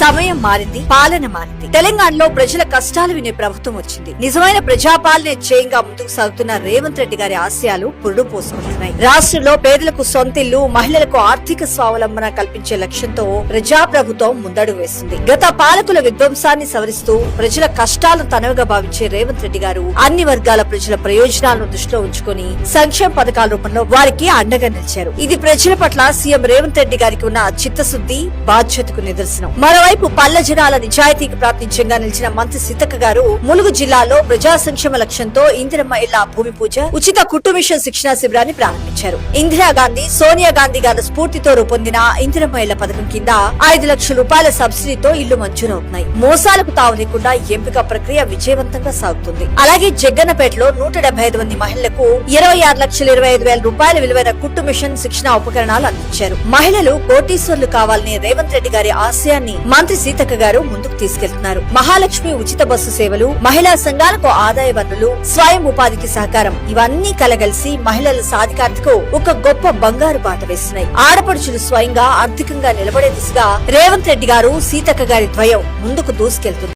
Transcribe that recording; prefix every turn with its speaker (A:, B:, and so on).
A: సమయం మారింది, పాలన మారింది. తెలంగాణలో ప్రజల కష్టాలు వినే ప్రభుత్వం వచ్చింది. నిజమైన ప్రజాపాలనే చేయంగా ముందుకు సాగుతున్న రేవంత్ రెడ్డి గారి ఆశయాలు పురుడు పోసుకుంటున్నాయి. రాష్ట్రంలో పేదలకు సొంతిల్లు, మహిళలకు ఆర్థిక స్వావలంబన కల్పించే లక్ష్యంతో ప్రజాప్రభుత్వం ముందడుగు వేస్తుంది. గత పాలకుల విధ్వంసాన్ని సవరిస్తూ ప్రజల కష్టాలను తనవిగా భావించే రేవంత్ రెడ్డి గారు అన్ని వర్గాల ప్రజల ప్రయోజనాలను దృష్టిలో ఉంచుకొని సంక్షేమ పథకాల రూపంలో వారికి అండగా నిలిచారు. ఇది ప్రజల పట్ల సీఎం రేవంత్ రెడ్డి గారికి ఉన్న చిత్తశుద్ధి, బాధ్యతకు నిదర్శనం. మరోవైపు పల్లె జనాల నిజాయితీకి ప్రాతినిధ్యంగా నిలిచిన మంత్రి సీతక్క గారు ములుగు జిల్లాలో ప్రజా సంక్షేమ లక్ష్యంతో ఇందిరమ్మ ఇళ్ల భూమి పూజ, ఉచిత కుట్టు మిషన్ శిక్షణా శిబిరాన్ని ప్రారంభించారు. ఇందిరాగాంధీ, సోనియా గాంధీ గారి స్ఫూర్తితో రూపొందిన ఇందిరమ్మ ఇళ్ల పథకం కింద 5 లక్షల రూపాయల సబ్సిడీతో ఇళ్లు మంజూరవుతున్నాయి. మోసాలకు తావులేకుండా ఎంపిక ప్రక్రియ విజయవంతంగా సాగుతుంది. అలాగే జగ్గన్నపేటలో 175 మంది మహిళలకు 26,25,000 రూపాయల విలువైన కుట్టు మిషన్ శిక్షణ ఉపకరణాలు అందించారు. మహిళలు కోటీశ్వర్లు కావాలనే రేవంత్ రెడ్డి గారి ఆశయాన్ని మంత్రి సీతక్క గారు ముందుకు తీసుకెళ్తున్నారు. మహాలక్ష్మి ఉచిత బస్సు సేవలు, మహిళా సంఘాలకు ఆదాయ వనరులు, స్వయం ఉపాధికి సహకారం ఇవన్నీ కలగలిసి మహిళల సాధికారతకు ఒక గొప్ప బంగారు బాట వేస్తున్నాయి. ఆడపడుచులు స్వయంగా ఆర్థికంగా నిలబడే దిశగా రేవంత్ రెడ్డి గారు, సీతక్క గారి ద్వయం ముందుకు దూసుకెళ్తున్నారు.